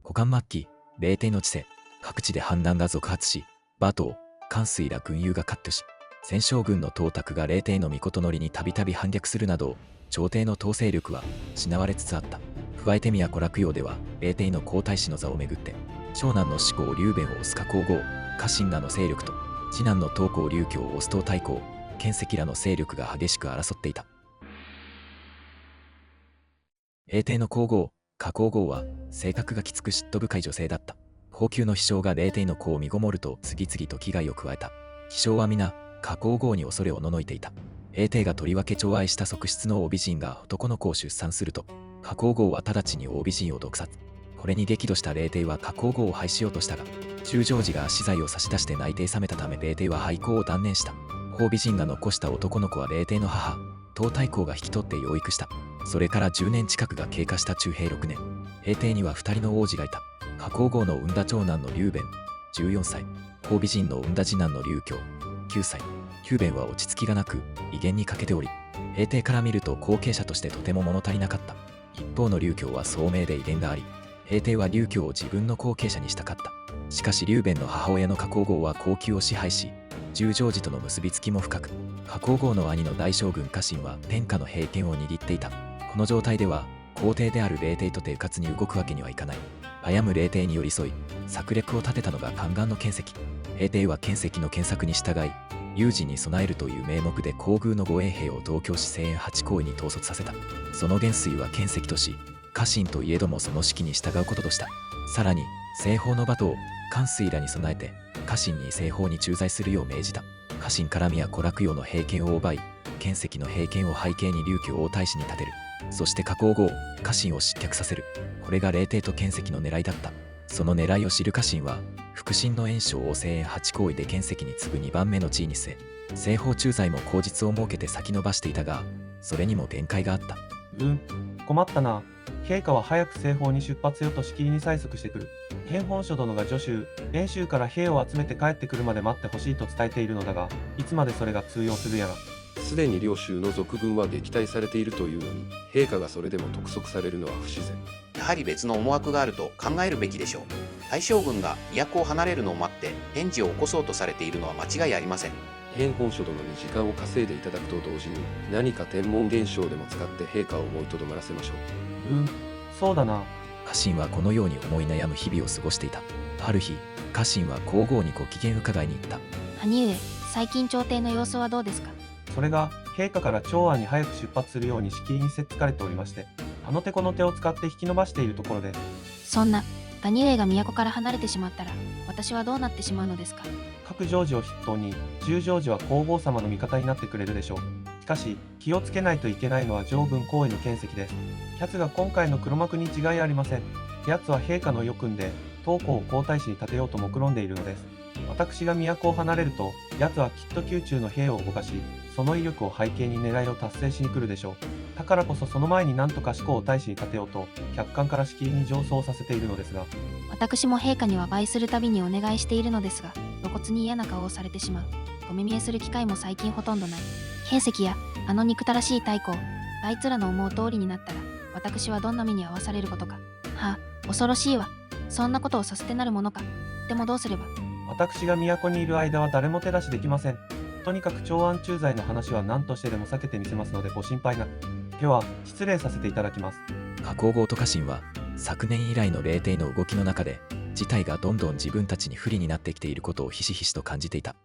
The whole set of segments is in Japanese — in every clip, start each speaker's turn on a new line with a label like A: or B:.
A: 古漢末期、霊帝の治世、各地で反乱が続発し、馬頭、関水ら軍友が割拠し、戦将軍の董卓が霊帝の命乗りにたびたび反逆するなど、朝廷の統制力は失われつつあった。加えて都洛陽では、霊帝の皇太子の座をめぐって、長男の始皇劉弁を推す加皇后、家臣らの勢力と、次男の東皇劉強を推す東太后、建石らの勢力が激しく争っていた。霊帝の皇后、加皇后は、性格がきつく嫉妬深い女性だった。高級の秘書が霊帝の子を身ごもると次々と危害を加えた。秘書は皆、加皇后に恐れおののいていた。霊帝がとりわけ寵愛した側室の王美人が男の子を出産すると、加皇后は直ちに王美人を毒殺。これに激怒した霊帝は加皇后を廃しようとしたが、中将寺が死罪を差し出して内定冷めたため霊帝は廃校を断念した。王美人が残した男の子は霊帝の母、東太后が引き取って養育した。それから10年近くが経過した中平6年、霊帝には2人の王子がいた。加皇后の産んだ長男の劉弁、14歳、王美人の産んだ次男の劉強、9歳。劉弁は落ち着きがなく、威厳に欠けており、霊帝から見ると後継者としてとても物足りなかった。一方の劉強は聡明で威厳があり、霊帝は劉強を自分の後継者にしたかった。しかし劉弁の母親の加皇后は後宮を支配し、十条寺との結びつきも深く、加皇后の兄の大将軍家臣は天下の平権を握っていた。この状態では、皇帝である霊帝とて迂闊に動くわけにはいかない。危む霊帝に寄り添い、策略を立てたのが宦官の建石。霊帝は建石の検索に従い、有事に備えるという名目で皇宮の護衛兵を同居し西園八公位に統率させた。その元帥は建石とし、家臣といえどもその指揮に従うこととした。さらに、西方の馬頭、関水らに備えて、家臣に西方に駐在するよう命じた。家臣から宮古洛陽の平権を奪い、建石の平権を背景に劉強を太子に立てる。そして加皇后、家臣を失脚させる。これが霊帝と建石の狙いだった。その狙いを知る家臣は、腹心の炎章を西園八公位で建石に次ぐ2番目の地位に据え、西方駐在も口実を設けて先延ばしていたが、それにも限界があった。
B: 困ったな。陛下は早く西方に出発よとしきりに催促してくる。返本書殿が助州、遠州から兵を集めて帰ってくるまで待ってほしいと伝えているのだが、いつまでそれが通用するやら。
C: すでに両州の賊軍は撃退されているというのに、陛下がそれでも督促されるのは不自然。
D: やはり別の思惑があると考えるべきでしょう。大将軍が都を離れるのを待って返事を起こそうとされているのは間違いありません。
C: 返本書殿に時間を稼いでいただくと同時に、何か天文現象でも使って陛下を思いとどまらせましょう。
B: そうだな。
A: 家臣はこのように思い悩む日々を過ごしていた。ある日、家臣は皇后にご機嫌伺いに行った。
E: 兄上、最近朝廷の様子はどうですか？
B: それが、陛下から長安に早く出発するようにしきりにせっつかれておりまして、あの手この手を使って引き延ばしているところです。
E: そんな、兄上が都から離れてしまったら、私はどうなってしまうのですか？
B: 各条寺を筆頭に、十条寺は皇后様の味方になってくれるでしょう。しかし、気をつけないといけないのは上文皇位の建石です。奴が今回の黒幕に違いありません。奴は陛下の意を組んで、東皇を皇太子に立てようと目論んでいるのです。私が都を離れると、奴はきっと宮中の兵を動かし、その威力を背景に狙いを達成しに来るでしょう。だからこそその前に何とか始皇を太子に立てようと、客観からしきりに上奏させているのですが。
E: 私も陛下には倍するたびにお願いしているのですが、露骨に嫌な顔をされてしまう。お目見えする機会も最近ほとんどない。建石や、あの憎たらしい太后、あいつらの思う通りになったら、私はどんな目に遭わされることか。はあ、恐ろしいわ。そんなことをさせてなるものか。でもどうすれば。
B: 私が都にいる間は誰も手出しできません。とにかく長安駐在の話は何としてでも避けてみせますのでご心配なく。では、失礼させていただきます。
A: 加皇后と家臣は、昨年以来の霊帝の動きの中で、事態がどんどん自分たちに不利になってきていることをひしひしと感じていた。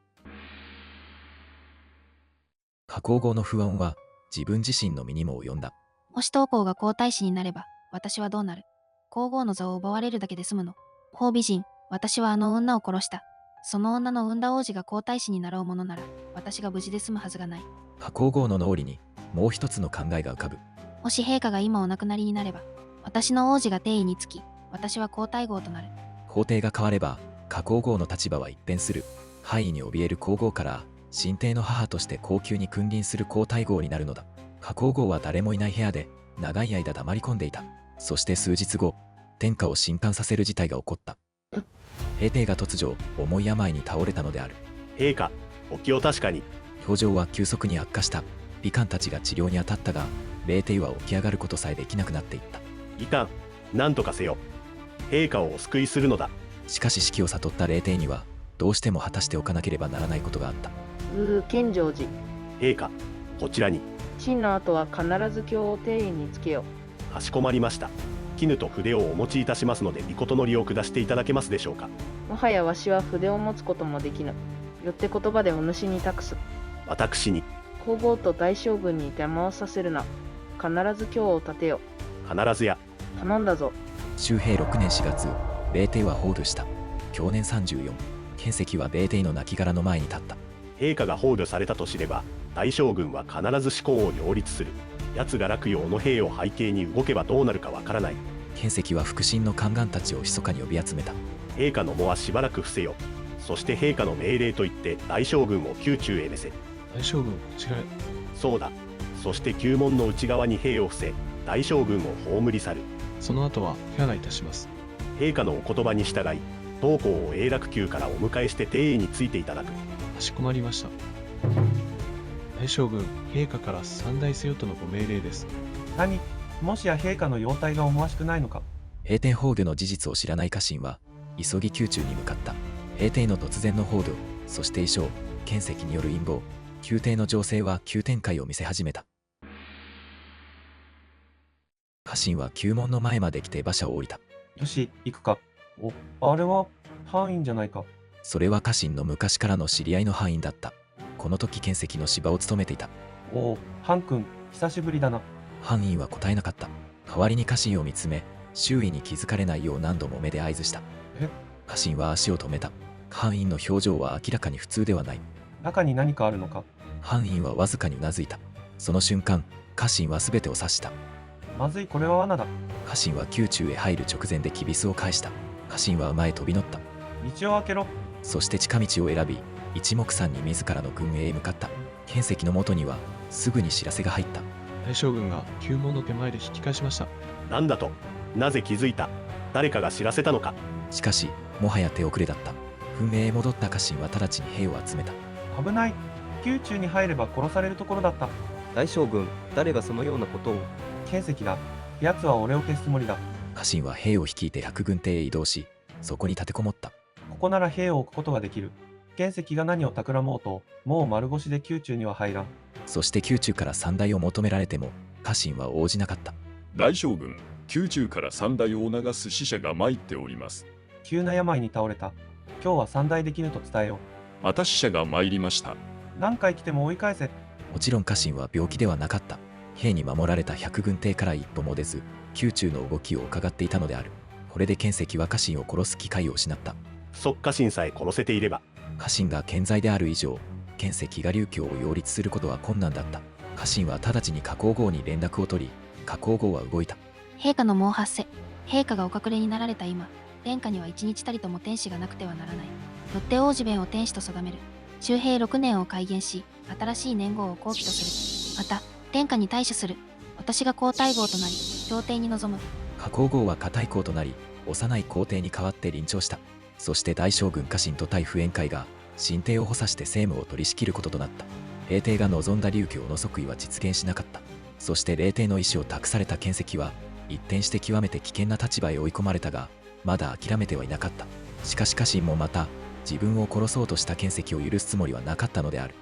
A: 加皇后の不安は、自分自身の身にも及んだ。
E: もし東皇が皇太子になれば、私はどうなる？皇后の座を奪われるだけで済むの？宝美人、私はあの女を殺した。その女の産んだ王子が皇太子になろうものなら、私が無事で済むはずがない。
A: 加皇后の脳裏に、もう一つの考えが浮かぶ。
E: もし陛下が今お亡くなりになれば、私の王子が帝位につき、私は皇太后となる。
A: 皇帝が変われば、加皇后の立場は一変する。敗位に怯える皇后から、神帝の母として皇宮に君臨する皇太后になるのだ。加皇后は誰もいない部屋で、長い間黙り込んでいた。そして数日後、天下を震撼させる事態が起こった。平帝が突如、重い病に倒れたのである。
F: 陛下、お気を確かに。
A: 表情は急速に悪化した。美官たちが治療に当たったが、霊帝は起き上がることさえできなくなっていった。
F: いかん、なんとかせよ。陛下をお救いするのだ。
A: しかし死期を悟った霊帝にはどうしても果たしておかなければならないことがあった。
G: 建成寺。
F: 陛下、こちらに。
G: 真の後は必ず経を庭園につけよ。
F: かしこまりました。絹と筆をお持ちいたしますので、御の利を下していただけますでしょうか。
G: もはやわしは筆を持つこともできぬ。よって言葉でお主に託す。
F: 私に。
G: 皇后と大将軍に手間をさせるな。必ず経を立てよ。
F: 必ずや。
G: 頼んだぞ。
A: 周平6年4月、霊帝は崩御した。享年34。建石は霊帝の亡骸の前に立った。
F: 陛下が崩御されたと知れば、大将軍は必ず思考を擁立する。奴が楽陽の兵を背景に動けばどうなるかわからない。
A: 建石は腹心の宦官たちを密かに呼び集めた。
F: 陛下の喪はしばらく伏せよ。そして陛下の命令といって大将軍を宮中へ召せ。
H: 大将軍、こちらへ。
F: そうだ。そして宮門の内側に兵を伏せ、大将軍を葬り去る。
H: その後は手洗いいたします。
F: 陛下のお言葉に従い、当校を永楽宮からお迎えして庭園についていただく。
H: かしこまりました。大将軍、陛下から三代せよとのご命令です。
B: 何？もしや陛下の容態が思わしくないのか？
A: 平天崩御の事実を知らない家臣は急ぎ宮中に向かった。平帝の突然の崩御、そして衣装、建石による陰謀、宮廷の情勢は急展開を見せ始めた。家臣は宮門の前まで来て馬車を降りた。
B: よし、行くか。あれは範囲じゃないか。
A: それは家臣の昔からの知り合いの範囲だった。この時建石の芝を務めていた。
B: おお、ハン君、久しぶりだな。
A: 範囲は答えなかった。代わりに家臣を見つめ、周囲に気づかれないよう何度も目で合図した。家臣は足を止めた。範囲の表情は明らかに普通ではない。
B: 中に何かあるのか？
A: 範囲はわずかにうなずいた。その瞬間、家臣は全てを察した。
B: まずい、これは罠だ。
A: 家臣は宮中へ入る直前できびすを返した。家臣は馬へ飛び乗った。
B: 道を開けろ。
A: そして近道を選び、一目散に自らの軍営へ向かった。建石のもとにはすぐに知らせが入った。
H: 大将軍が宮門の手前で引き返しました。
F: なんだと？なぜ気づいた？誰かが知らせたのか？
A: しかし、もはや手遅れだった。軍営へ戻った家臣は直ちに兵を集めた。
B: 危ない。宮中に入れば殺されるところだった。
I: 大将軍、誰がそのようなことを。
B: 建石だ。奴は俺を消すつもりだ。
A: 家臣は兵を率いて百軍邸へ移動し、そこに立てこもった。
B: ここなら兵を置くことができる。建石が何を企もうと、もう丸腰で宮中には入らん。
A: そして宮中から三代を求められても、家臣は応じなかった。
J: 大将軍、宮中から三代を促す使者が参っております。
B: 急な病に倒れた。今日は三代できぬと伝えよう。
J: また使者が参りました。
B: 何回来ても追い返せ。
A: もちろん家臣は病気ではなかった。兵に守られた百軍邸から一歩も出ず、宮中の動きを伺っていたのである。これで建石は家臣を殺す機会を失った。
F: 即家臣さえ殺せていれば。
A: 家臣が健在である以上、建石が琉球を擁立することは困難だった。家臣は直ちに加工号に連絡を取り、加工号は動いた。
E: 陛下の猛発せ。陛下がお隠れになられた今、天下には一日たりとも天使がなくてはならない。よって王子弁を天使と定める。周平6年を改元し、新しい年号を後期とする。また、天下に対処する。私が皇太后となり、朝廷に臨む。
A: 加工号は加太后となり、幼い皇帝に代わって臨朝した。そして大将軍家臣と対不宴会が、新帝を補佐して政務を取り仕切ることとなった。霊帝が望んだ琉球の即位は実現しなかった。そして霊帝の意思を託された建石は、一転して極めて危険な立場へ追い込まれたが、まだ諦めてはいなかった。しかし家臣もまた、自分を殺そうとした建石を許すつもりはなかったのである。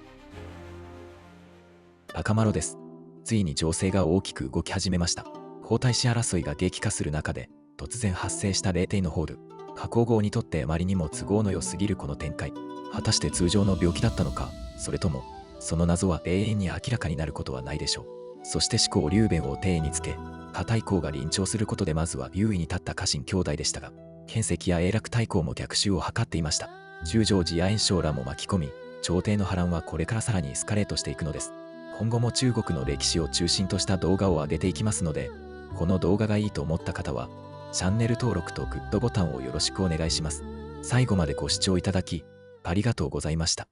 A: 赤丸です。ついに情勢が大きく動き始めました。皇太子争いが激化する中で、突然発生した霊帝の崩御。加工号にとってあまりにも都合の良すぎるこの展開。果たして通常の病気だったのか、それとも、その謎は永遠に明らかになることはないでしょう。そして思考劉弁を帝につけ、加太后が臨朝することでまずは優位に立った家臣兄弟でしたが、建石や永楽太后も逆襲を図っていました。中将寺や炎章らも巻き込み、朝廷の波乱はこれからさらにエスカレートしていくのです。今後も中国の歴史を中心とした動画を上げていきますので、この動画がいいと思った方は、チャンネル登録とグッドボタンをよろしくお願いします。最後までご視聴いただき、ありがとうございました。